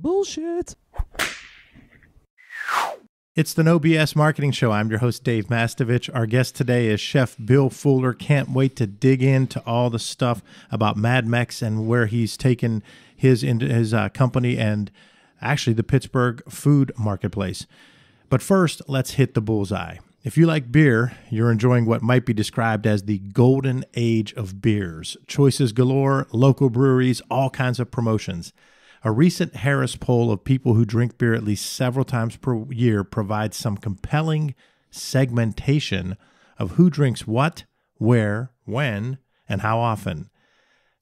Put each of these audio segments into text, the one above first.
Bullshit. It's the No BS Marketing Show. I'm your host, Dave Mastovich. Our guest today is Chef Bill Fuller. Can't wait to dig into all the stuff about Mad Mex and where he's taken his company and actually the Pittsburgh food marketplace. But first, let's hit the bullseye. If you like beer, you're enjoying what might be described as the golden age of beers. Choices galore, local breweries, all kinds of promotions. A recent Harris poll of people who drink beer at least several times per year provides some compelling segmentation of who drinks what, where, when, and how often.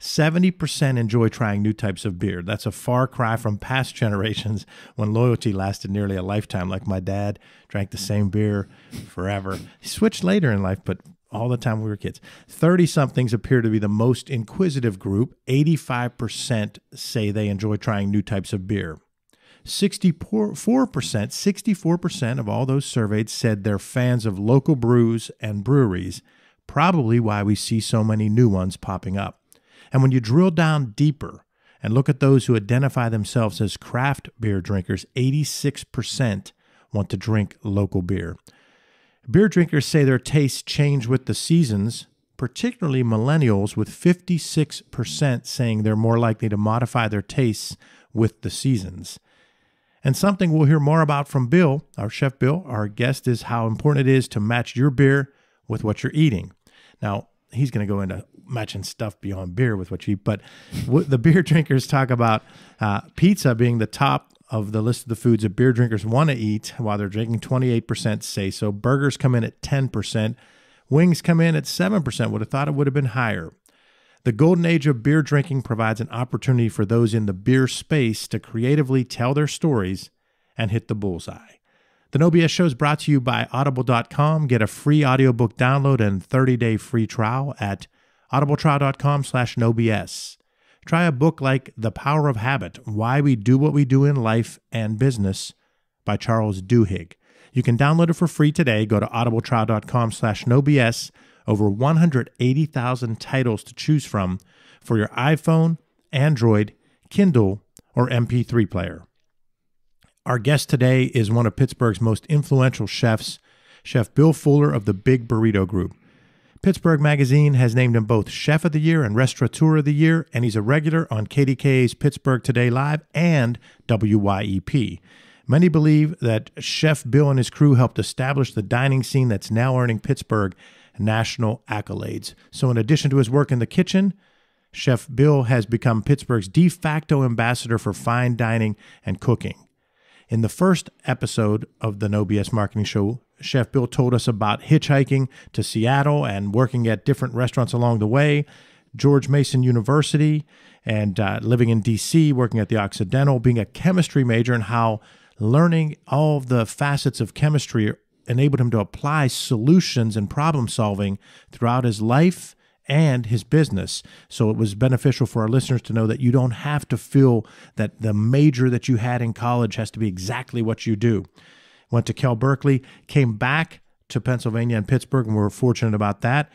70% enjoy trying new types of beer. That's a far cry from past generations when loyalty lasted nearly a lifetime, like my dad drank the same beer forever. He switched later in life, but all the time we were kids. 30-somethings appear to be the most inquisitive group. 85% say they enjoy trying new types of beer. 64% of all those surveyed said they're fans of local brews and breweries, probably why we see so many new ones popping up. And when you drill down deeper and look at those who identify themselves as craft beer drinkers, 86% want to drink local beer. Beer drinkers say their tastes change with the seasons, particularly millennials, with 56% saying they're more likely to modify their tastes with the seasons. And something we'll hear more about from Bill, our Chef Bill, our guest, is how important it is to match your beer with what you're eating. Now, he's going to go into matching stuff beyond beer with what you eat, but the beer drinkers talk about pizza being the top of the list of the foods that beer drinkers want to eat while they're drinking. 28% say so. Burgers come in at 10%. Wings come in at 7%. Would have thought it would have been higher. The golden age of beer drinking provides an opportunity for those in the beer space to creatively tell their stories and hit the bullseye. The No BS Show is brought to you by Audible.com. Get a free audiobook download and 30-day free trial at audibletrial.com/nobs. Try a book like The Power of Habit, Why We Do What We Do in Life and Business by Charles Duhigg. You can download it for free today. Go to audibletrial.com/nobs. Over 180,000 titles to choose from for your iPhone, Android, Kindle, or MP3 player. Our guest today is one of Pittsburgh's most influential chefs, Chef Bill Fuller of the Big Burrito Group. Pittsburgh Magazine has named him both Chef of the Year and Restaurateur of the Year, and he's a regular on KDKA's Pittsburgh Today Live and WYEP. Many believe that Chef Bill and his crew helped establish the dining scene that's now earning Pittsburgh national accolades. So in addition to his work in the kitchen, Chef Bill has become Pittsburgh's de facto ambassador for fine dining and cooking. In the first episode of the No BS Marketing Show, Chef Bill told us about hitchhiking to Seattle and working at different restaurants along the way, George Mason University, and living in D.C., working at the Occidental, being a chemistry major, and how learning all of the facets of chemistry enabled him to apply solutions and problem solving throughout his life and his business. So it was beneficial for our listeners to know that you don't have to feel that the major that you had in college has to be exactly what you do. Went to Cal Berkeley, came back to Pennsylvania and Pittsburgh, and we were fortunate about that.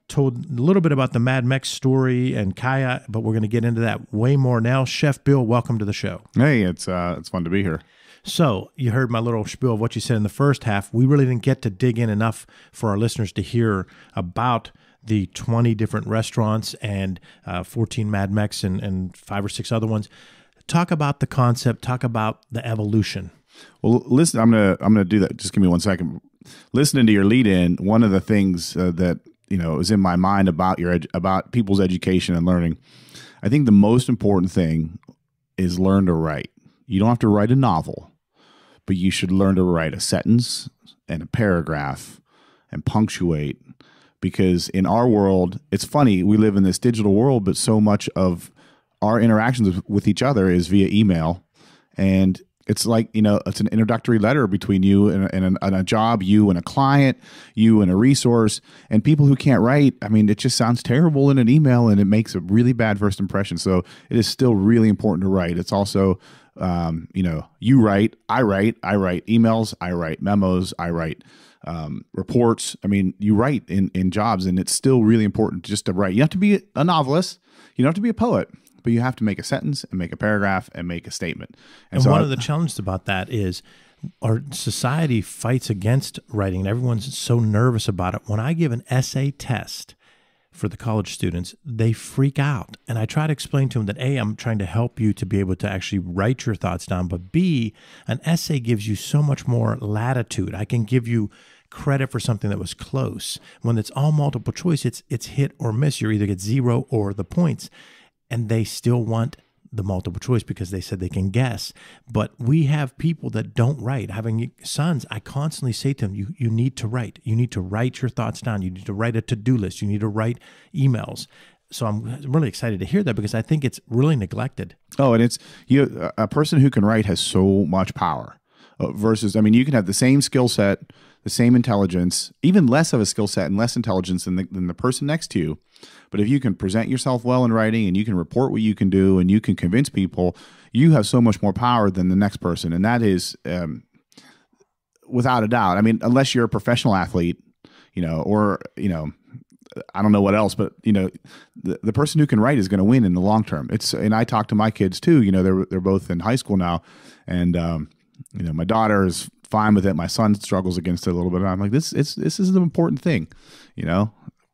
Told a little bit about the Mad Mex story and Kaya, but we're going to get into that way more now. Chef Bill, welcome to the show. Hey, it's fun to be here. So you heard my little spiel of what you said in the first half. We really didn't get to dig in enough for our listeners to hear about the 20 different restaurants and 14 Mad Mex and 5 or 6 other ones. Talk about the concept. Talk about the evolution. Well, listen, I'm gonna do that. Just give me 1 second. Listening to your lead in, one of the things that is in my mind about about people's education and learning, I think the most important thing is learn to write. You don't have to write a novel, but you should learn to write a sentence and a paragraph and punctuate. Because in our world, it's funny, we live in this digital world, but so much of our interactions with each other is via email. And it's like, it's an introductory letter between you and a job, you and a client, you and a resource. And people who can't write, it just sounds terrible in an email and it makes a really bad first impression. So it is still really important to write. It's also, you write, I write emails, I write memos, I write reports. You write in jobs, and it's still really important just to write. You don't have to be a novelist. You don't have to be a poet, but you have to make a sentence and make a paragraph and make a statement. And so one of the challenges about that is our society fights against writing, and everyone's so nervous about it. When I give an essay test for the college students, they freak out. And I try to explain to them that A, I'm trying to help you to be able to actually write your thoughts down, but B, an essay gives you so much more latitude. I can give you credit for something that was close. When it's all multiple choice, it's hit or miss. You either get 0 or the points, and they still want the multiple choice because they said they can guess. But we have people that don't write. Having sons, I constantly say to them, you need to write. You need to write your thoughts down. You need to write a to-do list. You need to write emails. So I'm really excited to hear that because I think it's really neglected. Oh, and it's a person who can write has so much power versus, I mean, you can have the same skill set, the same intelligence, even less of a skill set and less intelligence than the person next to you. But if you can present yourself well in writing and you can report what you can do and you can convince people, you have so much more power than the next person. And that is without a doubt. I mean, unless you're a professional athlete, or, I don't know what else, but, the person who can write is going to win in the long term. And I talk to my kids too, they're both in high school now. And, my daughter is fine with it. My son struggles against it a little bit. And I'm like, this is an important thing,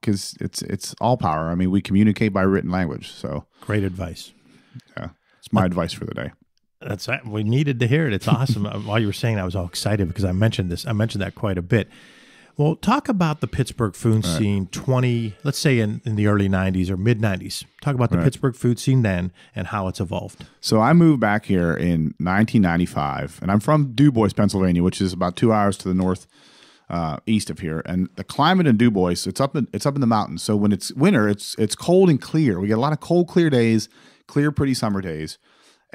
because it's all power. I mean, we communicate by written language. So great advice. Yeah, it's my advice for the day. That's right. We needed to hear it. It's awesome. While you were saying, I was all excited because I mentioned this. I mentioned that quite a bit. Well, talk about the Pittsburgh food scene let's say in the early 90s or mid 90s. Talk about the Pittsburgh food scene then and how it's evolved. So I moved back here in 1995, and I'm from Du Bois, Pennsylvania, which is about 2 hours to the north east of here. And the climate in Du Bois, it's up in the mountains. So when it's winter, it's cold and clear. We get a lot of cold, clear days, clear, pretty summer days.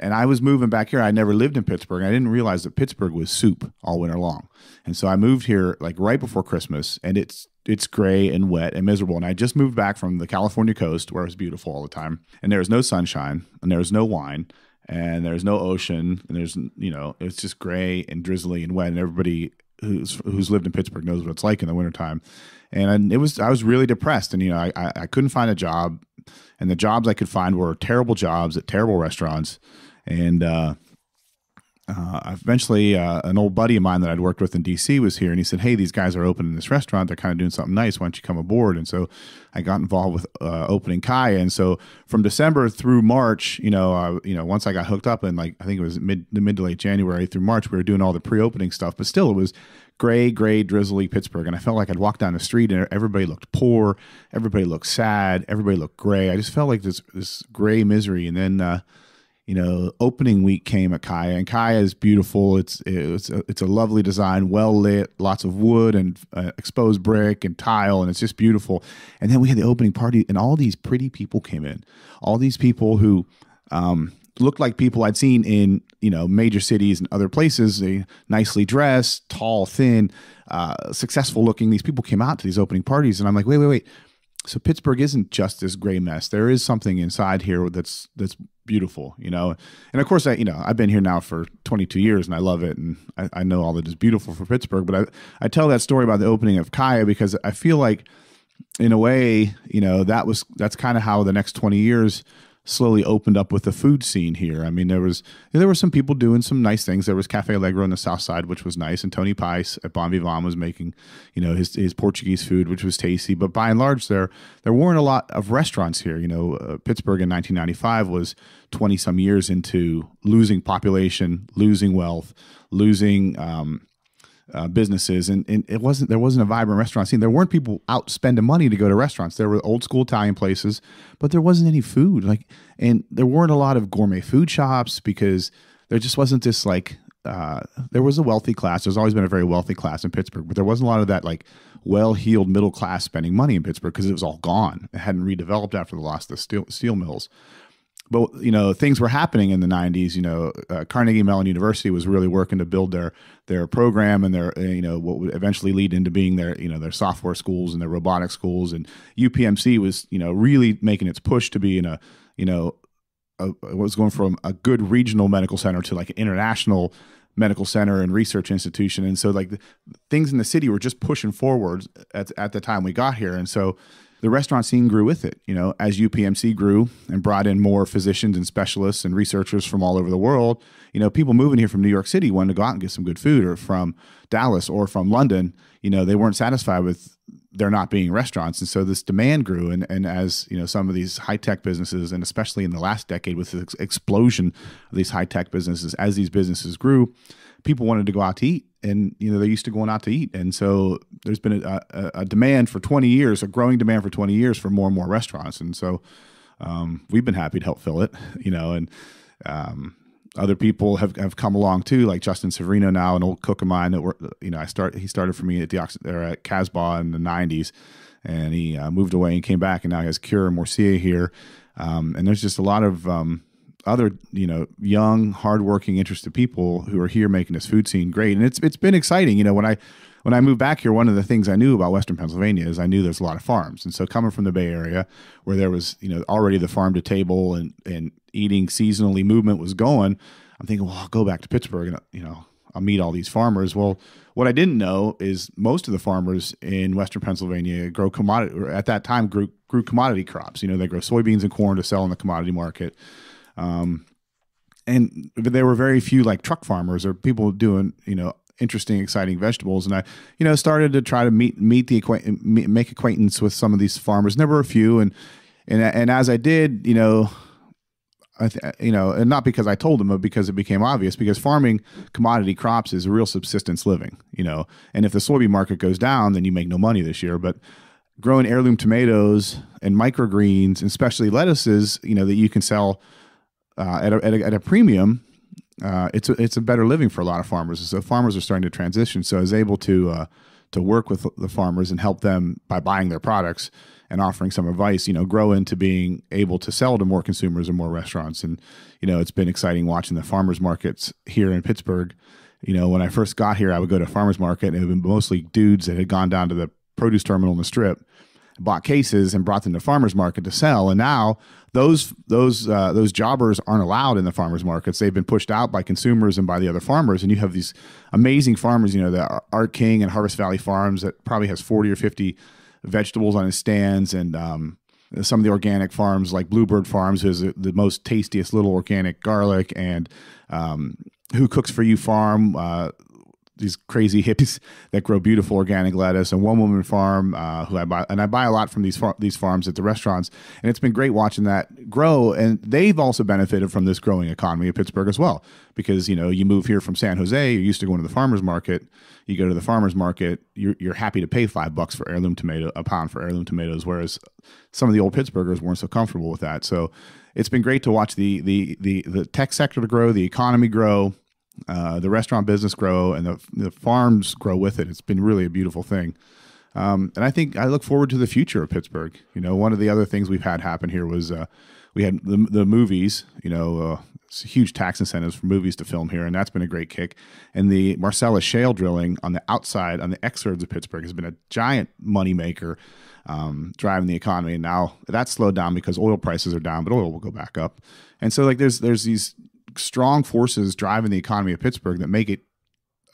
And I was moving back here. I never lived in Pittsburgh. I didn't realize that Pittsburgh was soup all winter long. And so I moved here like right before Christmas, and it's gray and wet and miserable. And I just moved back from the California coast where it was beautiful all the time. And there's no sunshine, and there's no wine, and there's no ocean, and there's, it's just gray and drizzly and wet. And everybody who's lived in Pittsburgh knows what it's like in the wintertime. And I was really depressed. And, I couldn't find a job, and the jobs I could find were terrible jobs at terrible restaurants. And eventually an old buddy of mine that I'd worked with in D.C. was here, and he said, hey, these guys are opening this restaurant. They're kind of doing something nice. Why don't you come aboard? And so I got involved with opening Kaya. And so from December through March, once I got hooked up in I think it was mid to late January through March, we were doing all the pre-opening stuff. But still, it was gray, drizzly Pittsburgh. And I felt like I'd walk down the street and everybody looked poor. Everybody looked sad. Everybody looked gray. I just felt like this gray misery. And then opening week came at Kaya, and Kaya is beautiful. It's a lovely design, well lit, lots of wood and exposed brick and tile, and it's just beautiful. And then we had the opening party, and all these pretty people came in. All these people who looked like people I'd seen in major cities and other places. They nicely dressed, tall, thin, successful looking. These people came out to these opening parties, and I'm like, wait. So Pittsburgh isn't just this gray mess. There is something inside here that's beautiful, And of course, I've been here now for 22 years and I love it. And I know all that is beautiful for Pittsburgh, but I tell that story about the opening of Kaya because I feel like in a way, that's kind of how the next 20 years slowly opened up with the food scene here. I mean, there were some people doing some nice things. There was Cafe Allegro on the south side, which was nice, and Tony Pice at Bon Vivant was making, his Portuguese food, which was tasty. But by and large, there weren't a lot of restaurants here. Pittsburgh in 1995 was 20 some years into losing population, losing wealth, losing businesses, and there wasn't a vibrant restaurant scene. There weren't people out spending money to go to restaurants. There were old school Italian places, but there wasn't any food. And there weren't a lot of gourmet food shops because there just wasn't this there was a wealthy class. There's always been a very wealthy class in Pittsburgh, but there wasn't a lot of that well-heeled middle class spending money in Pittsburgh because it was all gone. It hadn't redeveloped after the loss of the steel mills. But, things were happening in the 90s. Carnegie Mellon University was really working to build their program and their, what would eventually lead into being their software schools and their robotic schools. And UPMC was, really making its push to be was going from a good regional medical center to an international medical center and research institution. And so things in the city were just pushing forward at the time we got here. And so the restaurant scene grew with it. As UPMC grew and brought in more physicians and specialists and researchers from all over the world, people moving here from New York City wanted to go out and get some good food, or from Dallas or from London, they weren't satisfied with there not being restaurants. And so this demand grew. And as, some of these high-tech businesses, and especially in the last decade with the explosion of these high-tech businesses, as these businesses grew, people wanted to go out to eat. And, they're used to going out to eat. And so there's been a demand for 20 years, a growing demand for 20 years for more and more restaurants. And so we've been happy to help fill it, and other people have come along too, like Justin Severino now, an old cook of mine that he started for me at Casbah in the 90s, and he moved away and came back, and now he has Cure and Morcia here. And there's just a lot of other, young, hardworking, interested people who are here making this food scene great. And it's been exciting. When I moved back here, one of the things I knew about Western Pennsylvania is I knew there's a lot of farms. And so coming from the Bay Area, where there was, already the farm to table and eating seasonally movement was going, I'm thinking, well, I'll go back to Pittsburgh and, I'll meet all these farmers. Well, what I didn't know is most of the farmers in Western Pennsylvania grew commodity crops. They grow soybeans and corn to sell in the commodity market. And there were very few like truck farmers or people doing, interesting, exciting vegetables. And I, started to try to make acquaintance with some of these farmers. And there were a few, and as I did, and not because I told them, but because it became obvious, because farming commodity crops is a real subsistence living, and if the soybean market goes down, then you make no money this year. But growing heirloom tomatoes and microgreens, and especially lettuces, that you can sell at a premium, it's a better living for a lot of farmers. So farmers are starting to transition. So I was able to work with the farmers and help them by buying their products and offering some advice, grow into being able to sell to more consumers and more restaurants. And, it's been exciting watching the farmers markets here in Pittsburgh. When I first got here, I would go to a farmers market, and it would be mostly dudes that had gone down to the produce terminal in the Strip, bought cases and brought them to farmers market to sell. And now those jobbers aren't allowed in the farmers markets. They've been pushed out by consumers and by the other farmers. And you have these amazing farmers, the Art King and Harvest Valley Farms that probably has 40 or 50 vegetables on his stands. And some of the organic farms like Bluebird Farms, who's the most tastiest little organic garlic, and Who Cooks For You Farm, these crazy hippies that grow beautiful organic lettuce, and One Woman Farm, who I buy a lot from these farms at the restaurants. And it's been great watching that grow. And they've also benefited from this growing economy of Pittsburgh as well, because, you move here from San Jose, you're used to going to the farmer's market. You go to the farmer's market, you're happy to pay $5 for a pound for heirloom tomatoes, whereas some of the old Pittsburghers weren't so comfortable with that. So it's been great to watch the tech sector to grow, the economy grow, the restaurant business grow, and the farms grow with it. It's been really a beautiful thing. And I think I look forward to the future of Pittsburgh. One of the other things we've had happen here was we had the movies, huge tax incentives for movies to film here, and that's been a great kick. And the Marcellus shale drilling on the outside, on the exurbs of Pittsburgh, has been a giant moneymaker, driving the economy. And now that's slowed down because oil prices are down, but oil will go back up. And so there's these strong forces driving the economy of Pittsburgh that make it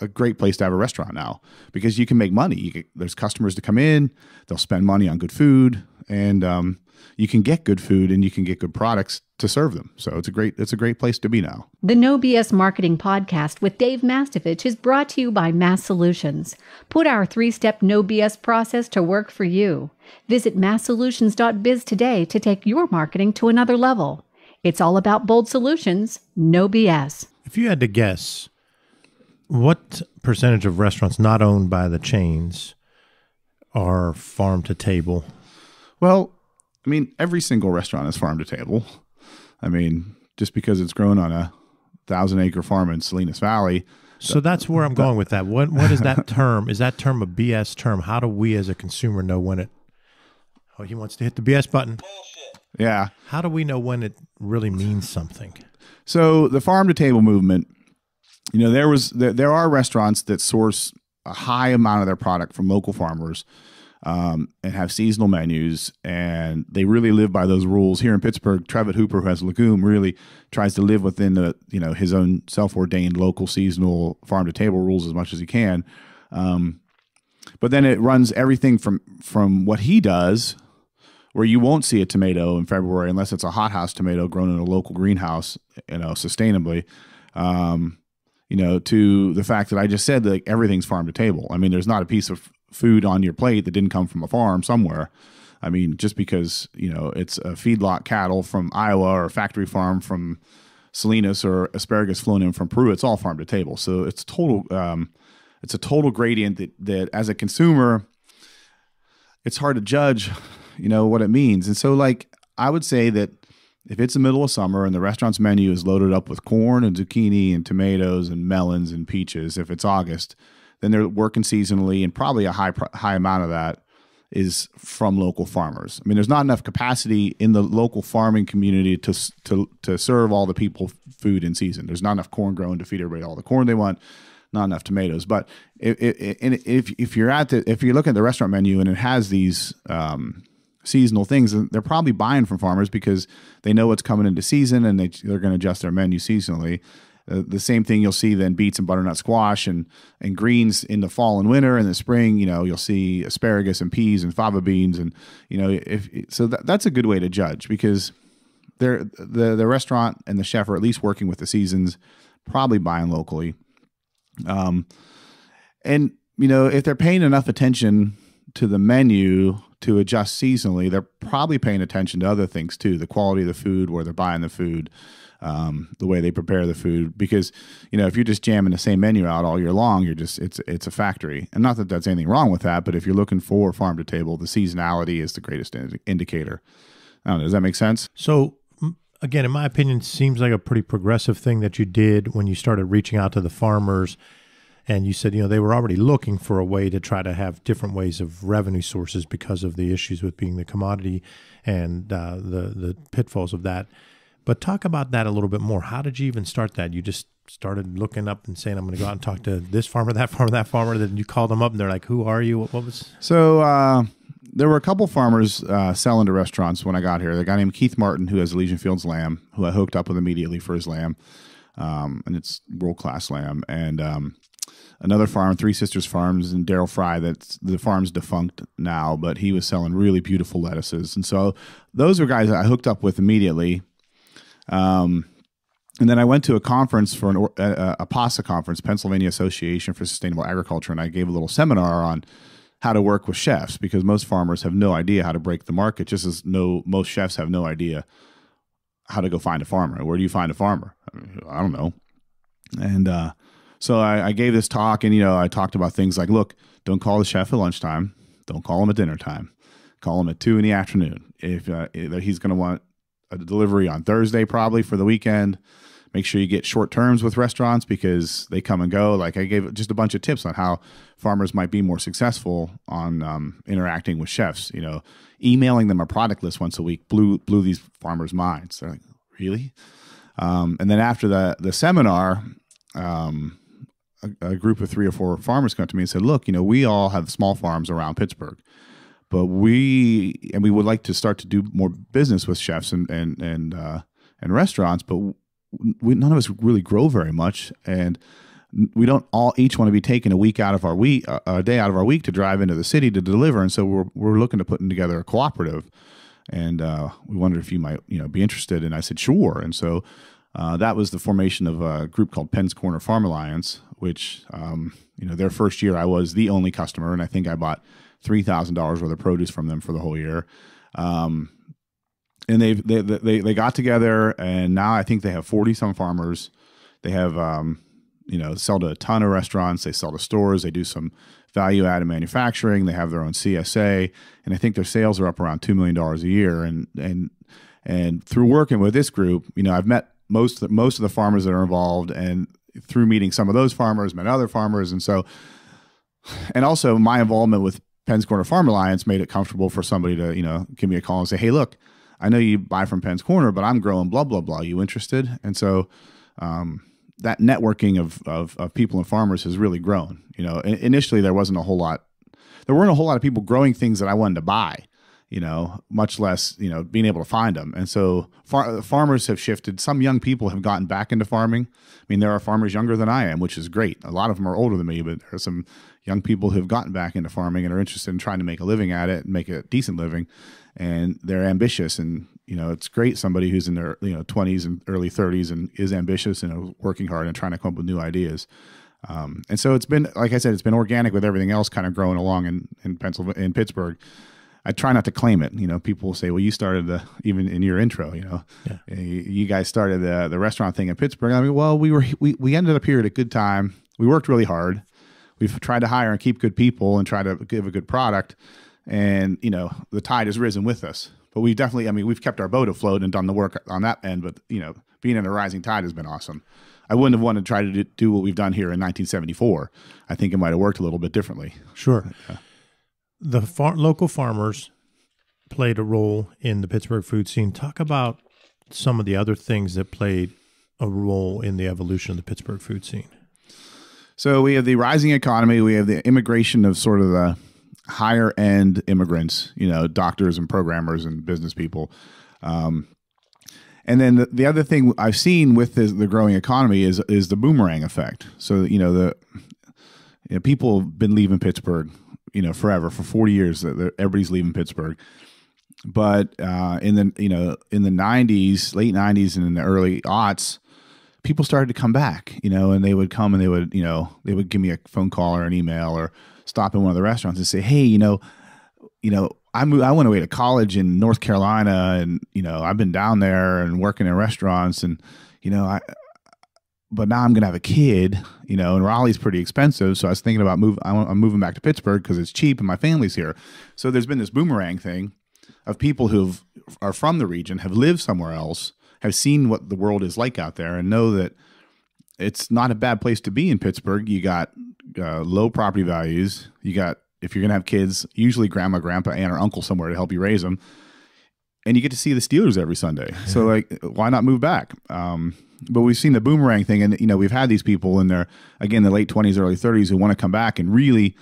a great place to have a restaurant now, because you can make money. There's customers to come in, they'll spend money on good food, and you can get good food and you can get good products to serve them. So it's a great place to be now. The No BS Marketing Podcast with Dave Mastovich is brought to you by Mass Solutions. Put our 3-step No BS process to work for you. Visit masssolutions.biz today to take your marketing to another level. It's all about bold solutions, no BS. If you had to guess, what percentage of restaurants not owned by the chains are farm to table? Well, every single restaurant is farm to table. Just because it's grown on a 1,000-acre farm in Salinas Valley. So that's where I'm going with that. What is that term? Is that term a BS term? How do we as a consumer know when it... Oh, he wants to hit the BS button. Yeah. How do we know when it really means something? So the farm to table movement, there are restaurants that source a high amount of their product from local farmers, and have seasonal menus, and they really live by those rules. Here in Pittsburgh, Trevitt Hooper, who has Legume, really tries to live within his own self-ordained local seasonal farm to table rules as much as he can. But then it runs everything from what he does where you won't see a tomato in February unless it's a hothouse tomato grown in a local greenhouse, sustainably. To the fact that I just said that everything's farm to table. I mean, there's not a piece of food on your plate that didn't come from a farm somewhere. I mean, just because, it's a feedlot cattle from Iowa or a factory farm from Salinas or asparagus flown in from Peru, it's all farm to table. So it's a total gradient that as a consumer, it's hard to judge, what it means. And so I would say that if it's the middle of summer and the restaurant's menu is loaded up with corn and zucchini and tomatoes and melons and peaches, if it's August, then they're working seasonally, and probably a high amount of that is from local farmers. I mean, there's not enough capacity in the local farming community to serve all the people food in season. There's not enough corn grown to feed everybody all the corn they want, not enough tomatoes. But if you're looking at the restaurant menu and it has these seasonal things, they're probably buying from farmers because they know what's coming into season, and they're going to adjust their menu seasonally. The same thing you'll see then beets and butternut squash and greens in the fall and winter. In the spring, you'll see asparagus and peas and fava beans, and that's a good way to judge, because the restaurant and the chef are at least working with the seasons, probably buying locally. If they're paying enough attention to the menu to adjust seasonally, they're probably paying attention to other things too, the quality of the food, where they're buying the food, the way they prepare the food. Because, if you're just jamming the same menu out all year long, it's a factory. And not that that's anything wrong with that, but if you're looking for farm to table, the seasonality is the greatest indicator. I don't know. Does that make sense? So again, in my opinion, it seems like a pretty progressive thing that you did when you started reaching out to the farmers. And you said, they were already looking for a way to try to have different ways of revenue sources because of the issues with being the commodity and the pitfalls of that. But talk about that a little bit more. How did you even start that? You just started looking up and saying, I'm going to go out and talk to this farmer, that farmer, that farmer. Then you called them up and they're like, who are you? What was? So there were a couple farmers selling to restaurants when I got here. The guy named Keith Martin, who has Elysian Fields lamb, who I hooked up with immediately for his lamb. And it's world-class lamb. And another farm, Three Sisters Farms, and Daryl Fry, the farm's defunct now, but he was selling really beautiful lettuces. And so those were guys that I hooked up with immediately. And then I went to a conference for a PASA conference, Pennsylvania Association for Sustainable Agriculture, and I gave a little seminar on how to work with chefs, because most farmers have no idea how to break the market, just as most chefs have no idea how to go find a farmer. Where do you find a farmer? I don't know. And so I gave this talk, and I talked about things like, look, don't call the chef at lunchtime, don't call him at dinner time, call him at 2 p.m. If he's going to want a delivery on Thursday, probably for the weekend. Make sure you get short terms with restaurants because they come and go. I gave just a bunch of tips on how farmers might be more successful on interacting with chefs. Emailing them a product list once a week blew these farmers' minds. They're like, really? And then after the seminar, a group of 3 or 4 farmers come to me and said, look, we all have small farms around Pittsburgh, but we would like to start to do more business with chefs and restaurants, but none of us really grow very much, and we don't each want to be taking a day out of our week to drive into the city to deliver. And so we're looking to putting together a cooperative, and we wondered if you might be interested. And I said sure. And so that was the formation of a group called Penn's Corner Farm Alliance, which their first year I was the only customer, and I think I bought $3,000 worth of produce from them for the whole year. And they got together, and now I think they have 40-some farmers. They have sell to a ton of restaurants. They sell to stores. They do some value-added manufacturing. They have their own CSA, and I think their sales are up around $2 million a year. And through working with this group, I've met most of the farmers that are involved, and through meeting some of those farmers, met other farmers, and also my involvement with Penn's Corner Farm Alliance made it comfortable for somebody to give me a call and say, hey, look, I know you buy from Penn's Corner, but I'm growing blah, blah, blah. You interested? And so that networking of people and farmers has really grown. Initially there weren't a whole lot of people growing things that I wanted to buy. much less, being able to find them. And so farmers have shifted. Some young people have gotten back into farming. I mean, there are farmers younger than I am, which is great. A lot of them are older than me, but there are some young people who have gotten back into farming and are interested in trying to make a living at it and make a decent living. And they're ambitious. And, it's great. Somebody who's in their, 20s and early 30s and is ambitious and working hard and trying to come up with new ideas. And so it's been, like I said, it's been organic with everything else kind of growing along in Pennsylvania, in Pittsburgh. I try not to claim it. People will say, well, you started even in your intro, you guys started the restaurant thing in Pittsburgh. I mean, well, we ended up here at a good time. We worked really hard. We've tried to hire and keep good people and try to give a good product. And, the tide has risen with us. But we definitely, we've kept our boat afloat and done the work on that end. But, being in a rising tide has been awesome. I wouldn't have wanted to try to do what we've done here in 1974. I think it might have worked a little bit differently. Sure. The local farmers played a role in the Pittsburgh food scene. Talk about some of the other things that played a role in the evolution of the Pittsburgh food scene. So we have the rising economy. We have the immigration of sort of the higher end immigrants, doctors and programmers and business people. And then the other thing I've seen with the growing economy is the boomerang effect. So, people have been leaving Pittsburgh, forever, for 40 years. Everybody's leaving Pittsburgh. But in the 90s, late 90s and in the early aughts, people started to come back, and they would come and they would give me a phone call or an email or stop in one of the restaurants and say, hey, I went away to college in North Carolina, and I've been down there and working in restaurants, and but now I'm gonna have a kid, and Raleigh's pretty expensive, so I was thinking about I'm moving back to Pittsburgh because it's cheap and my family's here. So there's been this boomerang thing of people who are from the region, have lived somewhere else, have seen what the world is like out there, and know that it's not a bad place to be in Pittsburgh. You got low property values. You got, if you're going to have kids, usually grandma, grandpa, aunt, or uncle somewhere to help you raise them. And you get to see the Steelers every Sunday. So, why not move back? But we've seen the boomerang thing. And, we've had these people in their, again, the late 20s, early 30s who want to come back and really,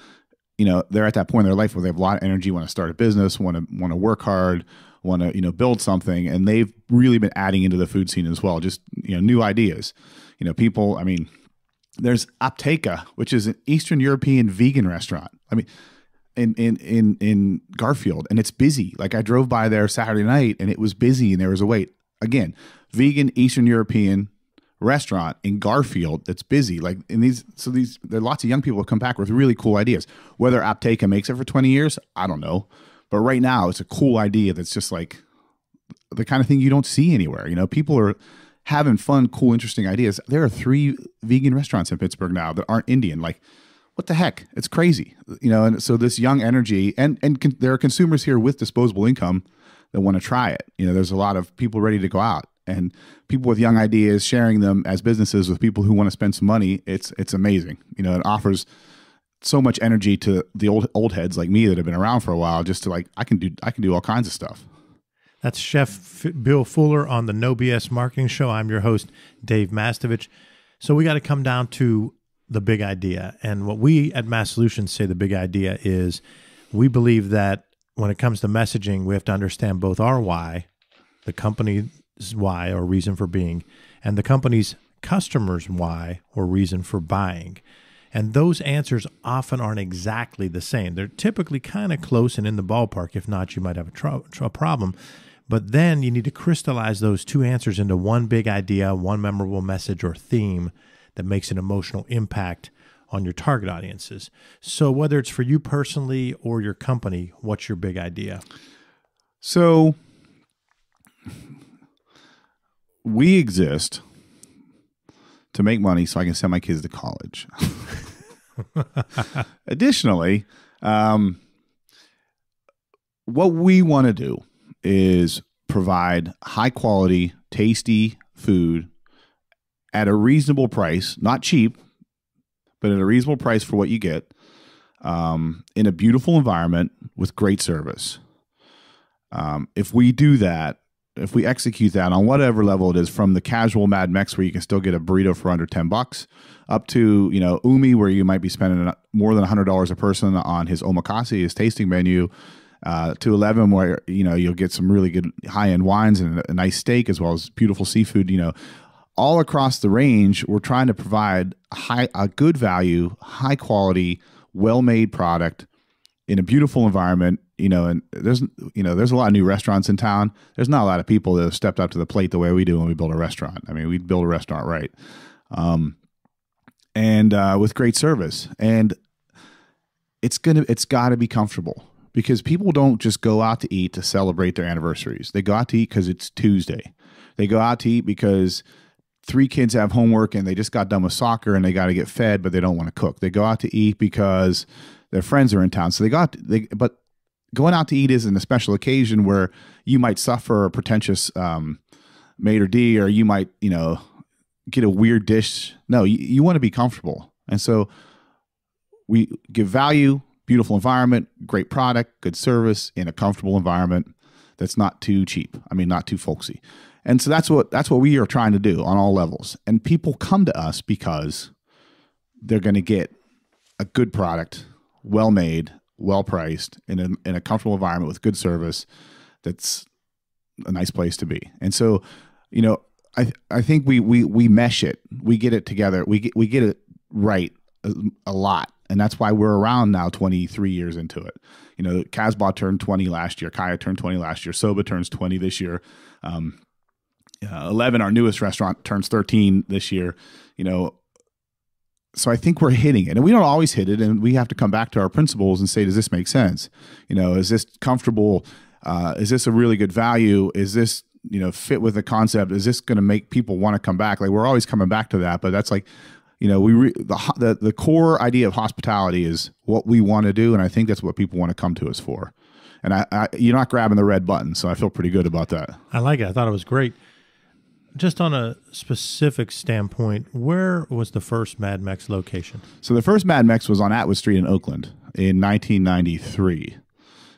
they're at that point in their life where they have a lot of energy, want to start a business, want to work hard, want to, build something. And they've really been adding into the food scene as well. Just, new ideas. People, there's Apteka, which is an Eastern European vegan restaurant. In Garfield, and it's busy. Like, I drove by there Saturday night and it was busy and there was a wait. Again, vegan Eastern European restaurant in Garfield that's busy. Like, there are lots of young people who come back with really cool ideas. Whether Apteka makes it for 20 years, I don't know. But right now it's a cool idea that's just like the kind of thing you don't see anywhere. People are having fun, cool, interesting ideas. There are 3 vegan restaurants in Pittsburgh now that aren't Indian. Like, what the heck? It's crazy. And so this young energy, and there are consumers here with disposable income that want to try it. There's a lot of people ready to go out, and people with young ideas sharing them as businesses with people who want to spend some money. It's amazing. It offers so much energy to the old heads like me that have been around for a while, just to I can do all kinds of stuff. That's Chef Bill Fuller on the No BS Marketing Show. I'm your host, Dave Mastovich. So we got to come down to the big idea. And what we at Mass Solutions say the big idea is, we believe that when it comes to messaging, we have to understand both our why, the company's why or reason for being, and the company's customers' why or reason for buying. And those answers often aren't exactly the same. They're typically kind of close and in the ballpark. If not, you might have a problem. But then you need to crystallize those 2 answers into one big idea, one memorable message or theme that makes an emotional impact on your target audiences. So whether it's for you personally or your company, what's your big idea? So we exist to make money so I can send my kids to college. Additionally, what we want to do is provide high quality, tasty food at a reasonable price, not cheap, but at a reasonable price for what you get, in a beautiful environment with great service. If we do that, if we execute that on whatever level it is, from the casual Mad Mex where you can still get a burrito for under $10, up to, Umi, where you might be spending more than $100 a person on his omakase, his tasting menu, to 11 where, you'll get some really good high-end wines and a nice steak as well as beautiful seafood. All across the range, we're trying to provide a good value, high quality, well-made product in a beautiful environment. And there's a lot of new restaurants in town. There's not a lot of people that have stepped up to the plate the way we do when we build a restaurant. I mean, we build a restaurant right. And with great service. And it's got to be comfortable, because people don't just go out to eat to celebrate their anniversaries. They go out to eat because it's Tuesday. They go out to eat because 3 kids have homework and they just got done with soccer and they got to get fed, but they don't want to cook. They go out to eat because their friends are in town. So but going out to eat isn't a special occasion where you might suffer a pretentious maitre d', or you might, get a weird dish. No, you want to be comfortable. And so we give value, beautiful environment, great product, good service in a comfortable environment that's not too cheap. I mean, not too folksy. And so that's what we are trying to do on all levels. And people come to us because they're going to get a good product, well made, well priced, in a comfortable environment with good service. That's a nice place to be. And so, I think we mesh it. We get it together. We get it right a lot. And that's why we're around now 23 years into it. Casbah turned 20 last year. Kaya turned 20 last year. Soba turns 20 this year. 11, our newest restaurant, turns 13 this year. So I think we're hitting it. And we don't always hit it. And we have to come back to our principles and say, does this make sense? Is this comfortable? Is this a really good value? Is this, fit with the concept? Is this going to make people want to come back? Like, we're always coming back to that, but that's like, the core idea of hospitality is what we want to do. And I think that's what people want to come to us for. And you're not grabbing the red button. So I feel pretty good about that. I like it. I thought it was great. Just on a specific standpoint, where was the first Mad Mex location? So the first Mad Mex was on Atwood Street in Oakland in 1993.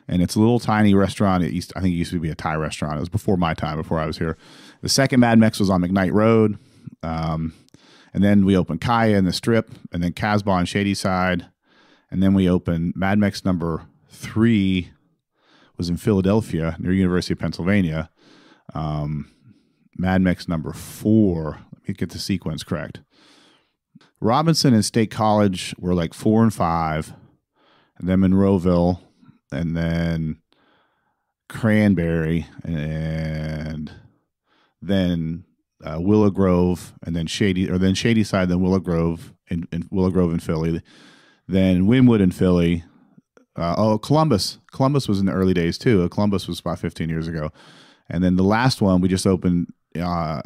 And it's a little tiny restaurant. I think it used to be a Thai restaurant. It was before my time, before I was here. The second Mad Mex was on McKnight Road. And then we opened Kaya in the Strip, and then Casbah on Shadyside. And then we opened Mad Mex number 3 was in Philadelphia near University of Pennsylvania. Mad Mex number 4, let me get the sequence correct. Robinson and State College were like 4 and 5, and then Monroeville, and then Cranberry, and then Willow Grove, and then Shadyside, then Willow Grove in Philly, then Wynwood in Philly. Columbus. Columbus was in the early days too. Columbus was about 15 years ago. And then the last one we just opened at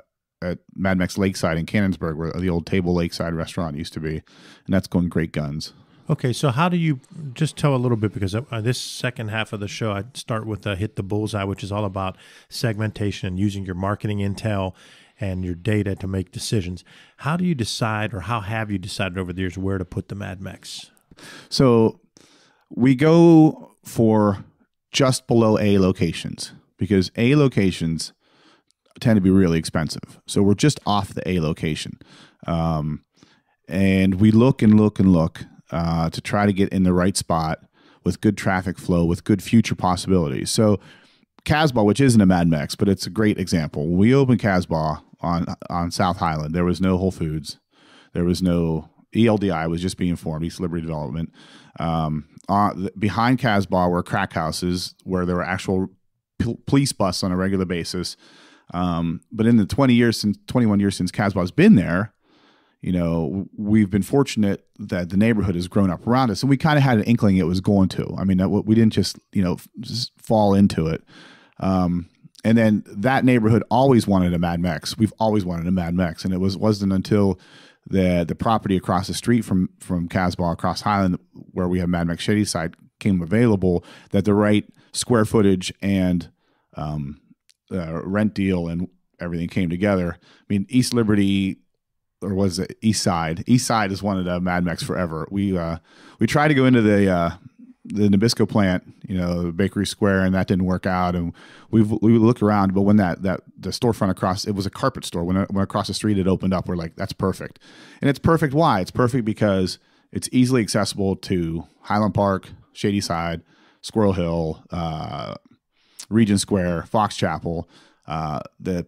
Mad Mex Lakeside in Cannonsburg, where the old Table Lakeside restaurant used to be. And that's going great guns. Okay, so how do you just tell a little bit, because this second half of the show, I start with Hit the Bullseye, which is all about segmentation and using your marketing intel and your data to make decisions. How do you decide, or how have you decided over the years, where to put the Mad Mex? So we go for just below A locations, because A locations tend to be really expensive. So we're just off the A location. And we look and look and look to try to get in the right spot with good traffic flow, with good future possibilities. So Casbah, which isn't a Mad Mex, but it's a great example. When we opened Casbah on South Highland, there was no Whole Foods. There was no ELDI, was just being formed, East Liberty Development. Behind Casbah were crack houses where there were actual police busts on a regular basis. But in the 21 years since Casbah's been there, we've been fortunate that the neighborhood has grown up around us, and we kind of had an inkling it was going to. I mean, we didn't just fall into it. And then that neighborhood always wanted a Mad Mex. We've always wanted a Mad Mex, and it wasn't until the property across the street from Casbah, across Highland, where we have Mad Mex Shadyside, came available, that the right square footage and rent deal and everything came together. I mean, East Liberty, or was it East Side? East Side has wanted a Mad Mex forever. We tried to go into the Nabisco plant, Bakery Square, and that didn't work out. And we looked around, but when the storefront across, it was a carpet store. When across the street it opened up, we're like, that's perfect. And it's perfect. Why? It's perfect because it's easily accessible to Highland Park, Shadyside, Squirrel Hill, Regent Square, Fox Chapel. The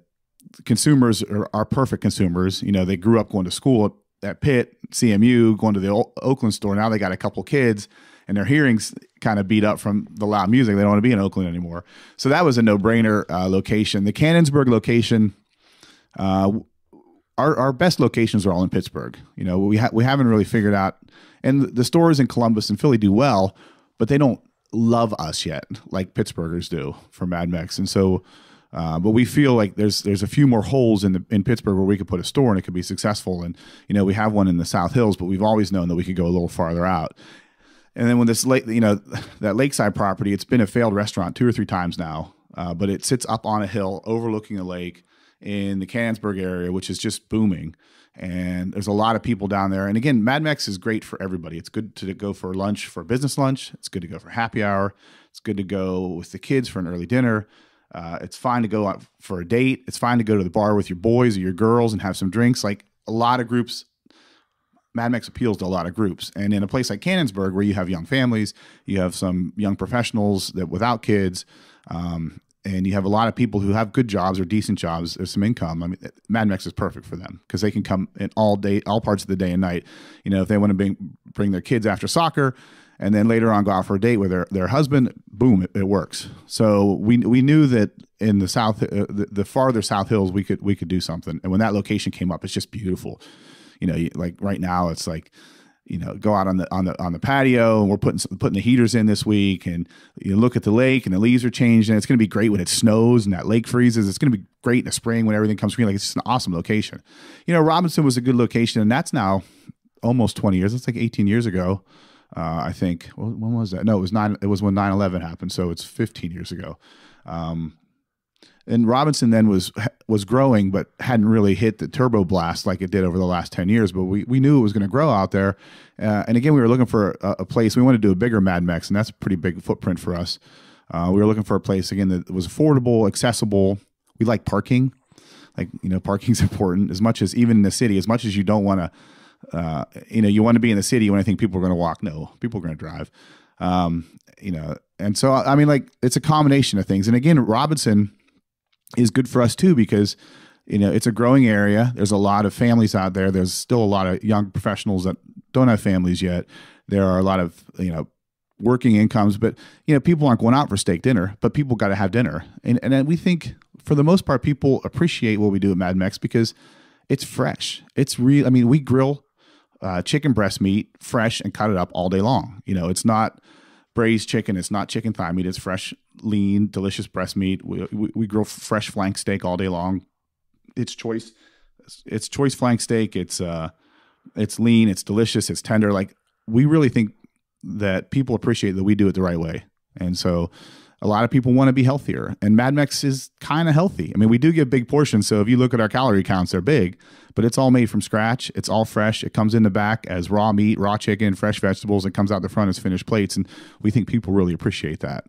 consumers are perfect consumers. You know, they grew up going to school at Pitt, CMU, going to the Oakland store. Now they got a couple kids and their hearing's kind of beat up from the loud music. They don't want to be in Oakland anymore. So that was a no-brainer location. The Canonsburg location, our best locations are all in Pittsburgh. You know, we haven't really figured out, and the stores in Columbus and Philly do well, but they don't love us yet like Pittsburghers do for Mad Mex. And so, but we feel like there's a few more holes in Pittsburgh where we could put a store and it could be successful. And, you know, we have one in the South Hills, but we've always known that we could go a little farther out. And then when that lakeside property, it's been a failed restaurant 2 or 3 times now, but it sits up on a hill overlooking a lake in the Canonsburg area, which is just booming. And there's a lot of people down there. And again, Mad Mex is great for everybody. It's good to go for lunch, for a business lunch. It's good to go for happy hour. It's good to go with the kids for an early dinner. It's fine to go out for a date. It's fine to go to the bar with your boys or your girls and have some drinks. Like a lot of groups, Mad Mex appeals to a lot of groups. And in a place like Canonsburg, where you have young families, you have some young professionals that without kids, and you have a lot of people who have good jobs or decent jobs, there's some income. I mean, Mad Mex is perfect for them because they can come in all parts of the day and night. You know, if they want to bring their kids after soccer and then later on go out for a date with their husband, boom, it works. So we knew that in the south, the farther South Hills, we could do something. And when that location came up, it's just beautiful. You know, like right now, it's like, you know, go out on the patio, and we're putting the heaters in this week, and you look at the lake, and the leaves are changing. It's going to be great when it snows and that lake freezes. It's going to be great in the spring when everything comes green. Like, it's just an awesome location. You know, Robinson was a good location, and that's now almost 20 years. It's like 18 years ago, I think. Well, when was that? No, it was when 9/11 happened, so it's 15 years ago. And Robinson then was growing, but hadn't really hit the turbo blast like it did over the last 10 years. But we knew it was going to grow out there. And again, we were looking for a place. We wanted to do a bigger Mad Mex, and that's a pretty big footprint for us. We were looking for a place, again, that was affordable, accessible. We like parking. Like, you know, parking's important as much as even in the city, as much as you don't want to, you know, you want to be in the city when I think people are going to walk. No, people are going to drive. You know, and so, I mean, like, it's a combination of things. And again, Robinson is good for us too, because, you know, it's a growing area. There's a lot of families out there. There's still a lot of young professionals that don't have families yet. There are a lot of, you know, working incomes, but, you know, people aren't going out for steak dinner, but people got to have dinner. And we think for the most part, people appreciate what we do at Mad Mex because it's fresh. It's real. I mean, we grill chicken breast meat fresh and cut it up all day long. You know, it's not braised chicken. It's not chicken thigh meat. It's fresh, lean, delicious breast meat. We grill fresh flank steak all day long. It's choice flank steak. It's lean. It's delicious. It's tender. Like, we really think that people appreciate that we do it the right way. And so a lot of people want to be healthier, and Mad Mex is kind of healthy. I mean, we do give big portions. So if you look at our calorie counts, they're big, but it's all made from scratch. It's all fresh. It comes in the back as raw meat, raw chicken, fresh vegetables. It comes out the front as finished plates. And we think people really appreciate that.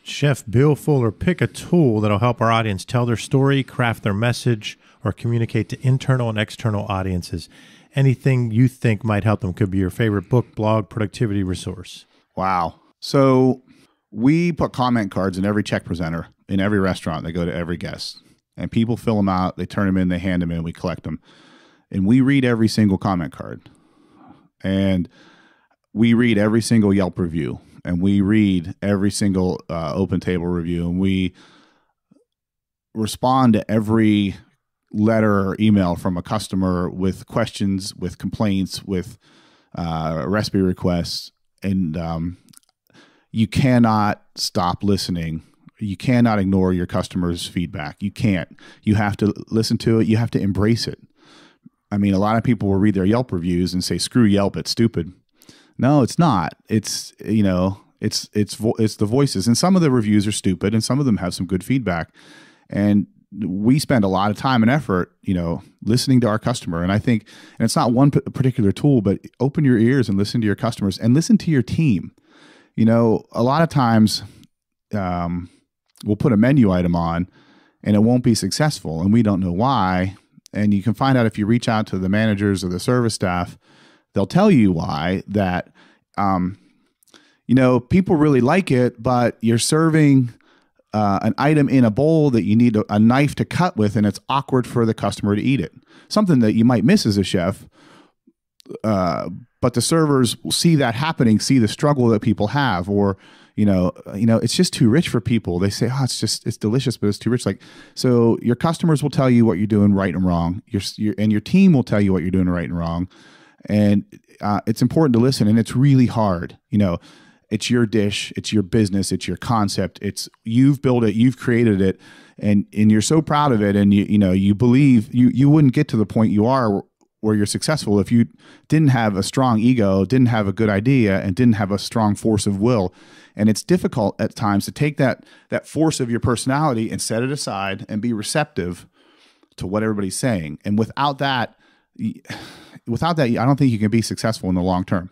Chef Bill Fuller, pick a tool that'll help our audience tell their story, craft their message, or communicate to internal and external audiences. Anything you think might help them. Could be your favorite book, blog, productivity resource. Wow. So we put comment cards in every check presenter in every restaurant. They go to every guest, and people fill them out. They turn them in, they hand them in, we collect them. And we read every single comment card, and we read every single Yelp review, and we read every single open table review, and we respond to every letter or email from a customer with questions, with complaints, with recipe requests. And you cannot stop listening. You cannot ignore your customers' feedback. You can't. You have to listen to it. You have to embrace it. I mean, a lot of people will read their Yelp reviews and say, "Screw Yelp, it's stupid." No, it's not. It's, you know, it's the voices. And some of the reviews are stupid, and some of them have some good feedback. And we spend a lot of time and effort, you know, listening to our customer. And I think, and it's not one particular tool, but open your ears and listen to your customers and listen to your team. You know, a lot of times we'll put a menu item on and it won't be successful, and we don't know why. And you can find out if you reach out to the managers or the service staff. They'll tell you why. That people really like it, but you're serving an item in a bowl that you need a knife to cut with, and it's awkward for the customer to eat it. Something that you might miss as a chef, but the servers will see that happening, see the struggle that people have, or it's just too rich for people. They say, it's delicious, but it's too rich. So your customers will tell you what you're doing right and wrong. Your team will tell you what you're doing right and wrong, and it's important to listen. And it's really hard. It's your dish, it's your business, it's your concept. You've built it, you've created it, and you're so proud of it. And you believe you wouldn't get to the point you are where you're successful if you didn't have a strong ego, didn't have a good idea, and didn't have a strong force of will. And it's difficult at times to take that force of your personality and set it aside and be receptive to what everybody's saying. And without that, I don't think you can be successful in the long term.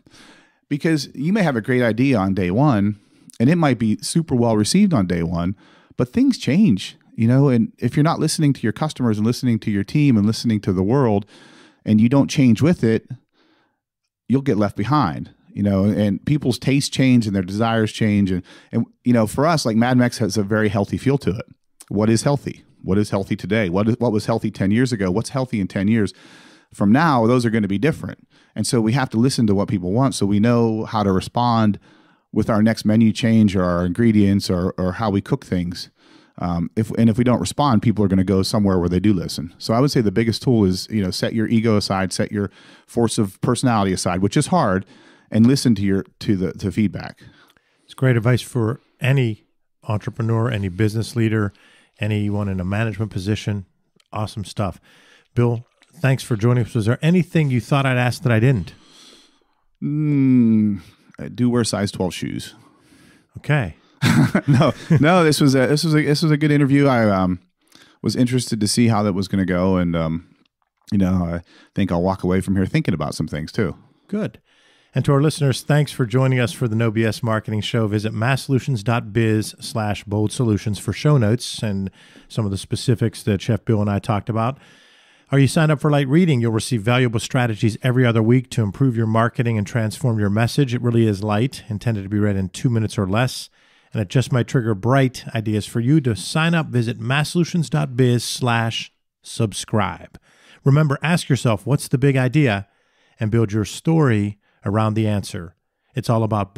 Because you may have a great idea on day one, and it might be super well received on day one, but things change, and if you're not listening to your customers and listening to your team and listening to the world, and you don't change with it, you'll get left behind, and people's tastes change and their desires change. And for us, like Mad Mex has a very healthy feel to it. What is healthy? What is healthy today? What was healthy 10 years ago? What's healthy in 10 years? From now, those are going to be different. And so we have to listen to what people want so we know how to respond with our next menu change or our ingredients or how we cook things. If we don't respond, people are going to go somewhere where they do listen. So I would say the biggest tool is, set your ego aside, set your force of personality aside, which is hard, and listen to the feedback. It's great advice for any entrepreneur, any business leader, anyone in a management position. Awesome stuff. Bill, thanks for joining us. Was there anything you thought I'd ask that I didn't? I do wear size 12 shoes. Okay. No. This was a good interview. I was interested to see how that was going to go, and I think I'll walk away from here thinking about some things too. Good. And to our listeners, thanks for joining us for the No BS Marketing Show. Visit masssolutions.biz/bold solutions for show notes and some of the specifics that Chef Bill and I talked about. Are you signed up for light reading? You'll receive valuable strategies every other week to improve your marketing and transform your message. It really is light, intended to be read in 2 minutes or less. And it just might trigger bright ideas for you. To sign up, visit masssolutions.biz/subscribe. Remember, ask yourself, what's the big idea? And build your story around the answer. It's all about